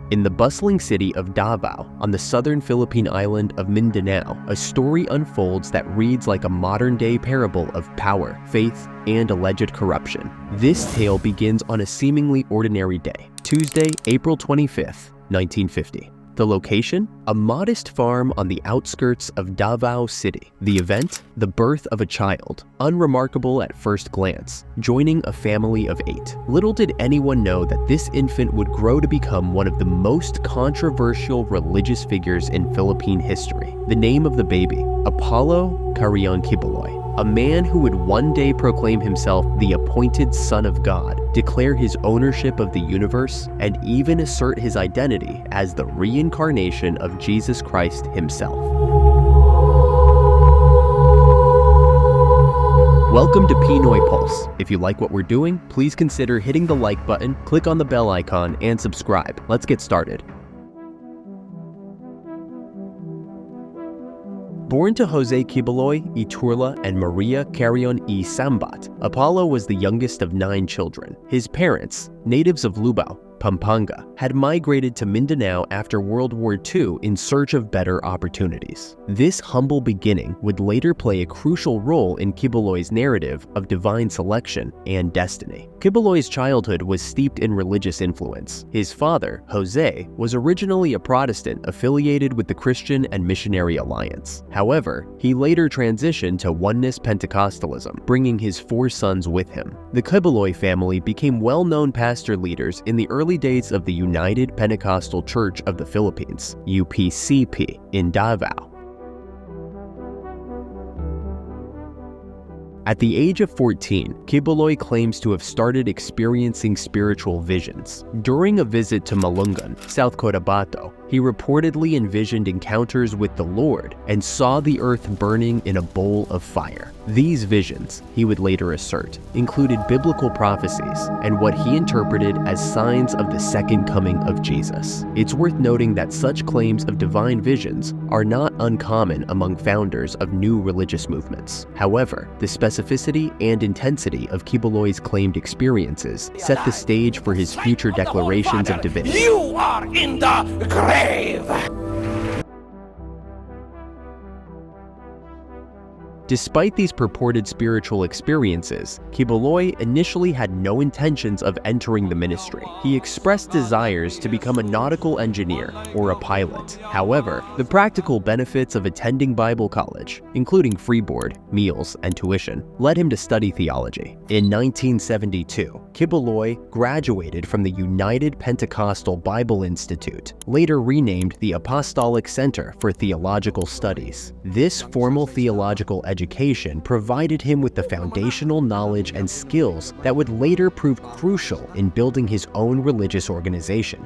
In the bustling city of Davao, on the southern Philippine island of Mindanao, a story unfolds that reads like a modern-day parable of power, faith, and alleged corruption. This tale begins on a seemingly ordinary day, Tuesday, April 25th, 1950. The location? A modest farm on the outskirts of Davao City. The event? The birth of a child, unremarkable at first glance, joining a family of 8. Little did anyone know that this infant would grow to become one of the most controversial religious figures in Philippine history. The name of the baby, Apollo Quiboloy. A man who would one day proclaim himself the appointed Son of God, declare his ownership of the universe, and even assert his identity as the reincarnation of Jesus Christ himself. Welcome to Pinoy Pulse. If you like what we're doing, please consider hitting the like button, click on the bell icon, and subscribe. Let's get started. Born to Jose Quiboloy, Iturla, and Maria Carrion y Sambat, Apollo was the youngest of 9 children. His parents, natives of Lubao, Pampanga, had migrated to Mindanao after World War II in search of better opportunities. This humble beginning would later play a crucial role in Quiboloy's narrative of divine selection and destiny. Quiboloy's childhood was steeped in religious influence. His father, Jose, was originally a Protestant affiliated with the Christian and Missionary Alliance. However, he later transitioned to Oneness Pentecostalism, bringing his 4 sons with him. The Quiboloy family became well-known pastor leaders in the early days of the United Pentecostal Church of the Philippines, UPCP, in Davao. At the age of 14, Quiboloy claims to have started experiencing spiritual visions. During a visit to Malungan, South Cotabato, he reportedly envisioned encounters with the Lord and saw the earth burning in a bowl of fire. These visions, he would later assert, included biblical prophecies and what he interpreted as signs of the second coming of Jesus. It's worth noting that such claims of divine visions are not uncommon among founders of new religious movements. However, the specificity and intensity of Quiboloy's claimed experiences set the stage for his future declarations of divinity. You are in the grave! Despite these purported spiritual experiences, Quiboloy initially had no intentions of entering the ministry. He expressed desires to become a nautical engineer or a pilot. However, the practical benefits of attending Bible college, including free board, meals, and tuition, led him to study theology. In 1972, Quiboloy graduated from the United Pentecostal Bible Institute, later renamed the Apostolic Center for Theological Studies. This formal theological education provided him with the foundational knowledge and skills that would later prove crucial in building his own religious organization.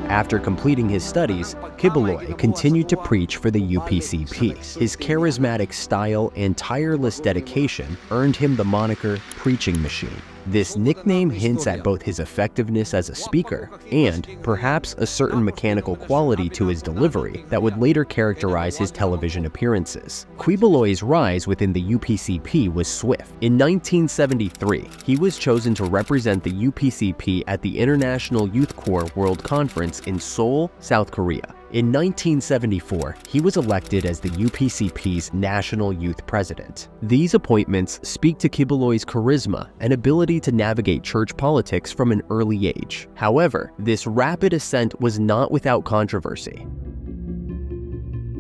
After completing his studies, Quiboloy continued to preach for the UPCP. His charismatic style and tireless dedication earned him the moniker Preaching Machine. This nickname hints at both his effectiveness as a speaker and perhaps a certain mechanical quality to his delivery that would later characterize his television appearances. Quiboloy's rise within the UPCP was swift. In 1973, he was chosen to represent the UPCP at the International Youth Corps World Conference in Seoul, South Korea. In 1974, he was elected as the UPCP's National Youth President. These appointments speak to Quiboloy's charisma and ability to navigate church politics from an early age. However, this rapid ascent was not without controversy.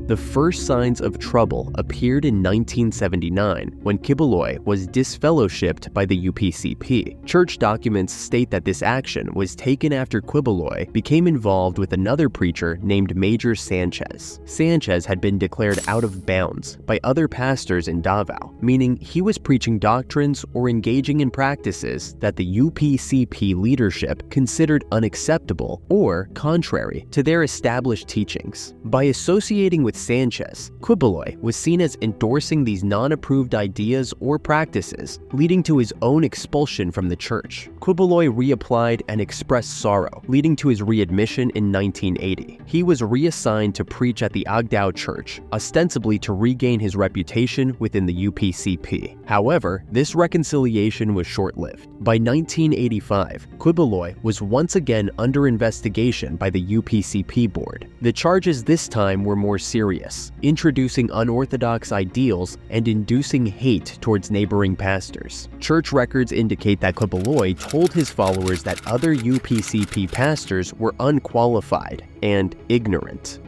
The first signs of trouble appeared in 1979 when Quiboloy was disfellowshipped by the UPCP. Church documents state that this action was taken after Quiboloy became involved with another preacher named Major Sanchez. Sanchez had been declared out of bounds by other pastors in Davao, meaning he was preaching doctrines or engaging in practices that the UPCP leadership considered unacceptable or contrary to their established teachings. By associating with Sanchez, Quiboloy was seen as endorsing these non-approved ideas or practices, leading to his own expulsion from the church. Quiboloy reapplied and expressed sorrow, leading to his readmission in 1980. He was reassigned to preach at the Agdao Church, ostensibly to regain his reputation within the UPCP. However, this reconciliation was short-lived. By 1985, Quiboloy was once again under investigation by the UPCP board. The charges this time were more serious, introducing unorthodox ideals and inducing hate towards neighboring pastors. Church records indicate that Quiboloy told his followers that other UPCP pastors were unqualified and ignorant.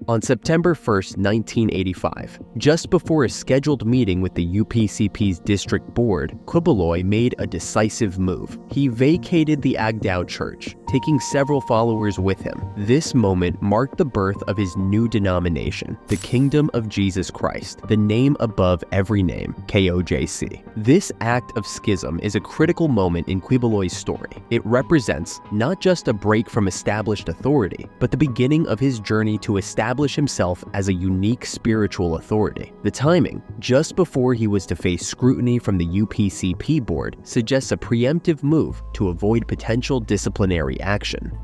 On September 1, 1985, just before a scheduled meeting with the UPCP's district board, Quiboloy made a decisive move. He vacated the Agdao Church, taking several followers with him. This moment marked the birth of his new denomination, the Kingdom of Jesus Christ, the name above every name, KOJC. This act of schism is a critical moment in Quiboloy's story. It represents not just a break from established authority, but the beginning of his journey to establish himself as a unique spiritual authority. The timing, just before he was to face scrutiny from the UPCP board, suggests a preemptive move to avoid potential disciplinary action.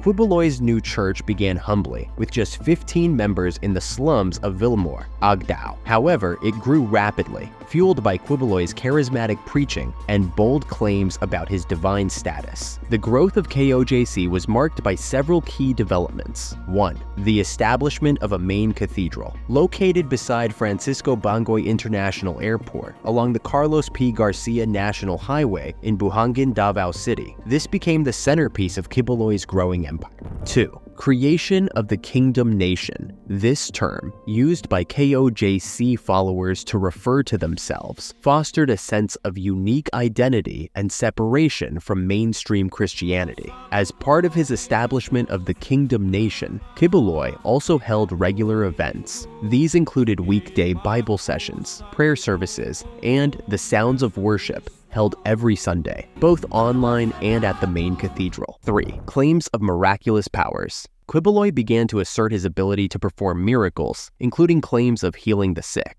Quiboloy's new church began humbly, with just 15 members in the slums of Villamor, Agdao. However, it grew rapidly, fueled by Quiboloy's charismatic preaching and bold claims about his divine status. The growth of KOJC was marked by several key developments. 1. The establishment of a main cathedral. Located beside Francisco Bangoy International Airport, along the Carlos P. Garcia National Highway in Buhangin, Davao City, this became the centerpiece of Quiboloy's growing empire. 2. Creation of the Kingdom Nation. This term, used by KOJC followers to refer to themselves, fostered a sense of unique identity and separation from mainstream Christianity. As part of his establishment of the Kingdom Nation, Quiboloy also held regular events. These included weekday Bible sessions, prayer services, and the sounds of worship, held every Sunday, both online and at the main cathedral. 3. Claims of miraculous powers. Quiboloy began to assert his ability to perform miracles, including claims of healing the sick.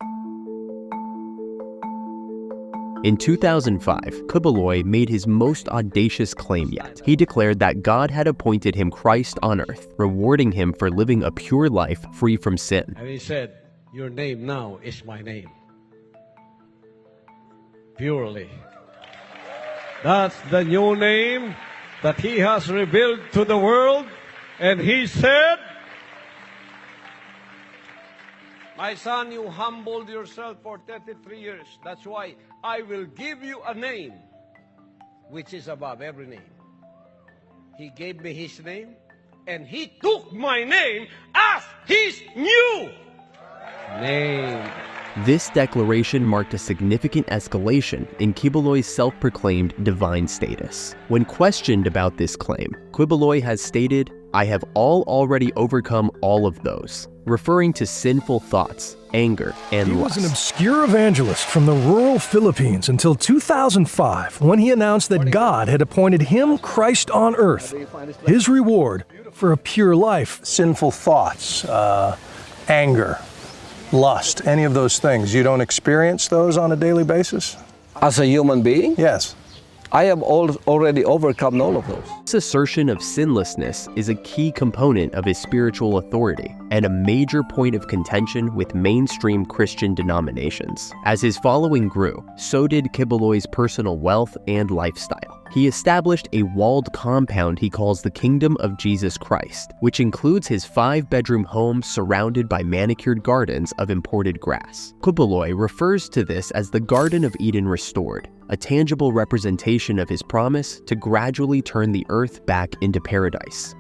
In 2005, Quiboloy made his most audacious claim yet. He declared that God had appointed him Christ on earth, rewarding him for living a pure life free from sin. And he said, "Your name now is my name. Purely." That's the new name that he has revealed to the world. And he said, "My son, you humbled yourself for 33 years. That's why I will give you a name which is above every name." He gave me his name, and he took my name as his new name. This declaration marked a significant escalation in Quiboloy's self-proclaimed divine status. When questioned about this claim, Quiboloy has stated, "I have already overcome all of those," referring to sinful thoughts, anger, and He lust. was an obscure evangelist from the rural Philippines until 2005, when he announced that God had appointed him Christ on earth. His reward for a pure life, sinful thoughts, anger, lust, any of those things. You don't experience those on a daily basis? As a human being, Yes. I have already overcome all of those. This assertion of sinlessness is a key component of his spiritual authority and a major point of contention with mainstream Christian denominations. As his following grew, so did Quiboloy's personal wealth and lifestyle. He established a walled compound he calls the Kingdom of Jesus Christ, which includes his 5-bedroom home surrounded by manicured gardens of imported grass. Quiboloy refers to this as the Garden of Eden restored, a tangible representation of his promise to gradually turn the earth back into paradise.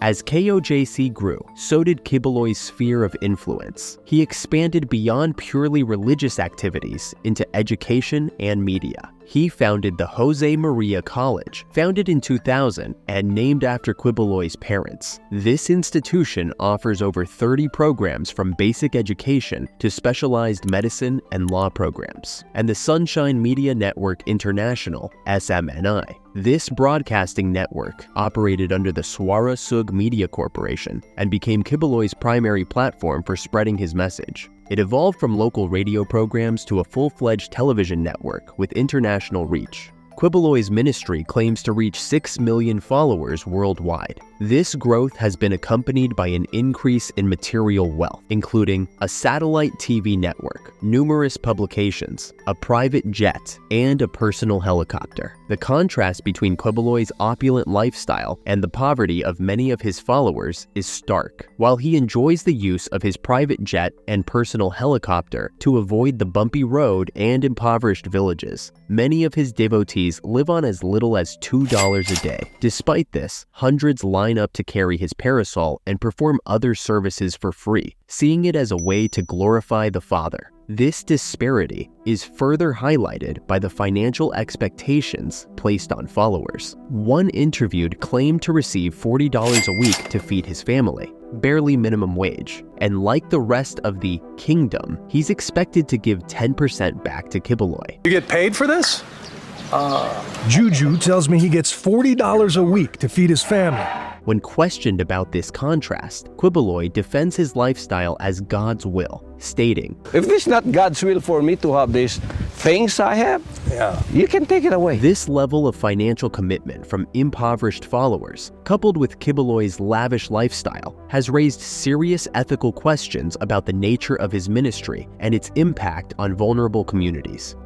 As KOJC grew, so did Quiboloy's sphere of influence. He expanded beyond purely religious activities into education and media. He founded the Jose Maria College, founded in 2000 and named after Quiboloy's parents. This institution offers over 30 programs from basic education to specialized medicine and law programs. And the Sunshine Media Network International, SMNI. This broadcasting network operated under the Suara Sug Media Corporation and became Quiboloy's primary platform for spreading his message. It evolved from local radio programs to a full-fledged television network with international reach. Quiboloy's ministry claims to reach 6 million followers worldwide. This growth has been accompanied by an increase in material wealth, including a satellite TV network, numerous publications, a private jet, and a personal helicopter. The contrast between Quiboloy's opulent lifestyle and the poverty of many of his followers is stark. While he enjoys the use of his private jet and personal helicopter to avoid the bumpy road and impoverished villages, many of his devotees live on as little as $2 a day. Despite this, hundreds line up to carry his parasol and perform other services for free, seeing it as a way to glorify the Father. This disparity is further highlighted by the financial expectations placed on followers. One interviewed claimed to receive $40 a week to feed his family, barely minimum wage, and like the rest of the kingdom, he's expected to give 10% back to Quiboloy. You get paid for this? Juju tells me he gets $40 a week to feed his family. When questioned about this contrast, Quiboloy defends his lifestyle as God's will, stating, If it's not God's will for me to have these things I have, you can take it away. This level of financial commitment from impoverished followers, coupled with Quiboloy's lavish lifestyle, has raised serious ethical questions about the nature of his ministry and its impact on vulnerable communities.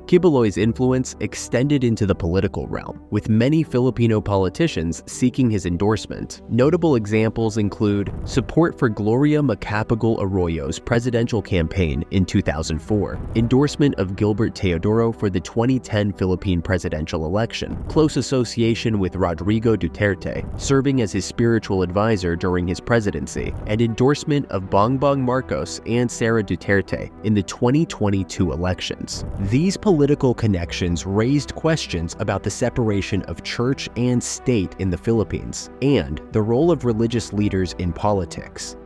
Quiboloy's influence extended into the political realm, with many Filipino politicians seeking his endorsement. Notable examples include support for Gloria Macapagal Arroyo's presidential campaign in 2004, endorsement of Gilbert Teodoro for the 2010 Philippine presidential election, close association with Rodrigo Duterte, serving as his spiritual advisor during his presidency, and endorsement of Bongbong Marcos and Sara Duterte in the 2022 elections. These political connections raised questions about the separation of church and state in the Philippines and the role of religious leaders in politics.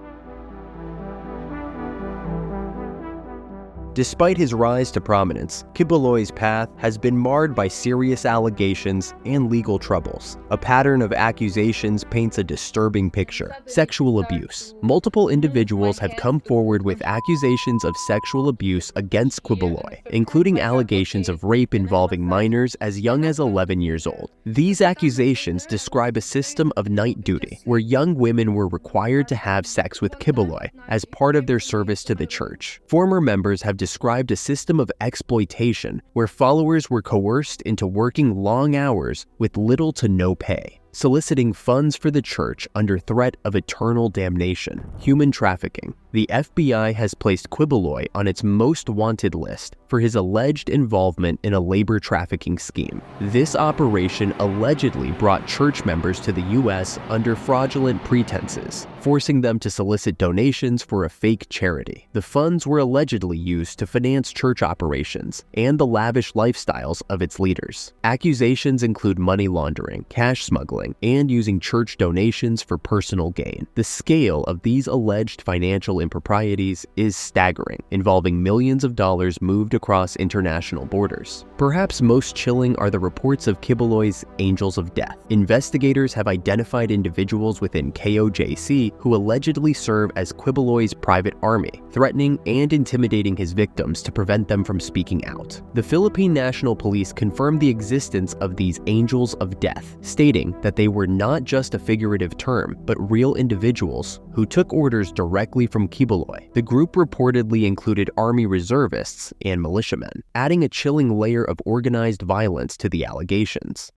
Despite his rise to prominence, Quiboloy's path has been marred by serious allegations and legal troubles. A pattern of accusations paints a disturbing picture. Sexual abuse. Multiple individuals have come forward with accusations of sexual abuse against Quiboloy, including allegations of rape involving minors as young as 11 years old. These accusations describe a system of night duty, where young women were required to have sex with Quiboloy as part of their service to the church. Former members have described a system of exploitation where followers were coerced into working long hours with little to no pay, soliciting funds for the church under threat of eternal damnation. Human trafficking. The FBI has placed Quiboloy on its most wanted list for his alleged involvement in a labor trafficking scheme. This operation allegedly brought church members to the U.S. under fraudulent pretenses, forcing them to solicit donations for a fake charity. The funds were allegedly used to finance church operations and the lavish lifestyles of its leaders. Accusations include money laundering, cash smuggling, and using church donations for personal gain. The scale of these alleged financial improprieties is staggering, involving millions of dollars moved across international borders. Perhaps most chilling are the reports of Quiboloy's angels of death. Investigators have identified individuals within KOJC who allegedly serve as Quiboloy's private army, threatening and intimidating his victims to prevent them from speaking out. The Philippine National Police confirmed the existence of these angels of death, stating that they were not just a figurative term, but real individuals who took orders directly from Quiboloy. The group reportedly included army reservists and militiamen, adding a chilling layer of organized violence to the allegations.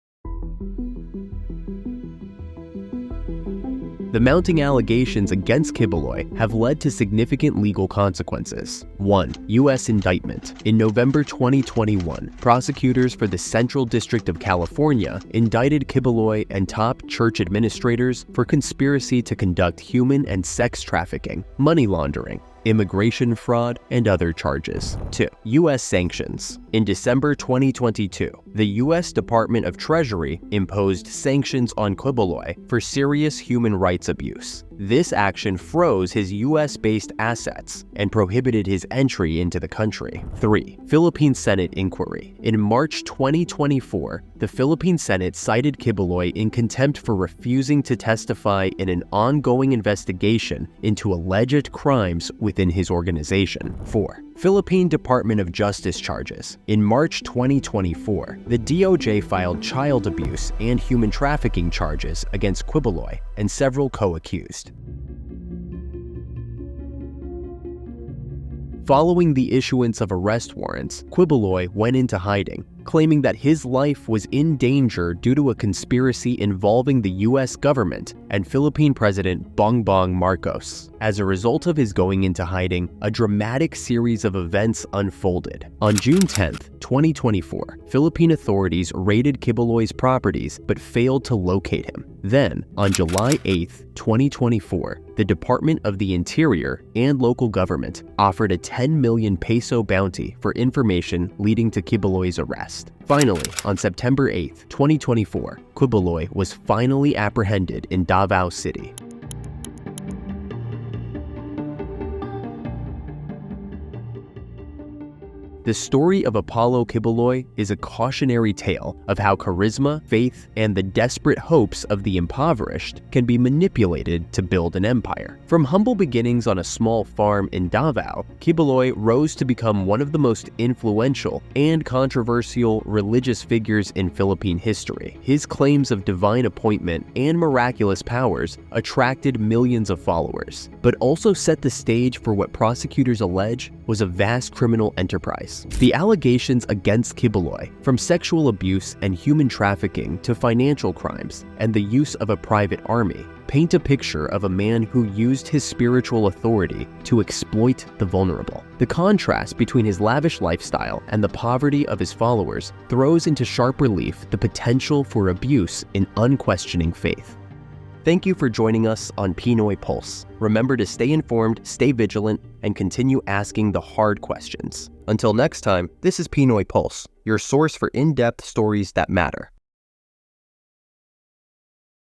The mounting allegations against Quiboloy have led to significant legal consequences. 1. U.S. indictment. In November 2021, prosecutors for the Central District of California indicted Quiboloy and top church administrators for conspiracy to conduct human and sex trafficking, money laundering, immigration fraud, and other charges. 2. U.S. sanctions. In December 2022, the U.S. Department of Treasury imposed sanctions on Quiboloy for serious human rights abuse. This action froze his U.S.-based assets and prohibited his entry into the country. 3. Philippine Senate inquiry. In March 2024, the Philippine Senate cited Quiboloy in contempt for refusing to testify in an ongoing investigation into alleged crimes within his organization. 4. Philippine Department of Justice charges. In March 2024, the DOJ filed child abuse and human trafficking charges against Quiboloy and several co-accused. Following the issuance of arrest warrants, Quiboloy went into hiding, claiming that his life was in danger due to a conspiracy involving the U.S. government and Philippine President Bongbong Marcos. As a result of his going into hiding, a dramatic series of events unfolded. On June 10, 2024, Philippine authorities raided Quiboloy's properties but failed to locate him. Then, on July 8, 2024, the Department of the Interior and local government offered a 10 million peso bounty for information leading to Quiboloy's arrest. Finally, on September 8, 2024, Quiboloy was finally apprehended in Davao City. The story of Apollo Quiboloy is a cautionary tale of how charisma, faith, and the desperate hopes of the impoverished can be manipulated to build an empire. From humble beginnings on a small farm in Davao, Quiboloy rose to become one of the most influential and controversial religious figures in Philippine history. His claims of divine appointment and miraculous powers attracted millions of followers, but also set the stage for what prosecutors allege was a vast criminal enterprise. The allegations against Quiboloy, from sexual abuse and human trafficking to financial crimes and the use of a private army, paint a picture of a man who used his spiritual authority to exploit the vulnerable. The contrast between his lavish lifestyle and the poverty of his followers throws into sharp relief the potential for abuse in unquestioning faith. Thank you for joining us on Pinoy Pulse. Remember to stay informed, stay vigilant, and continue asking the hard questions. Until next time, this is Pinoy Pulse, your source for in-depth stories that matter.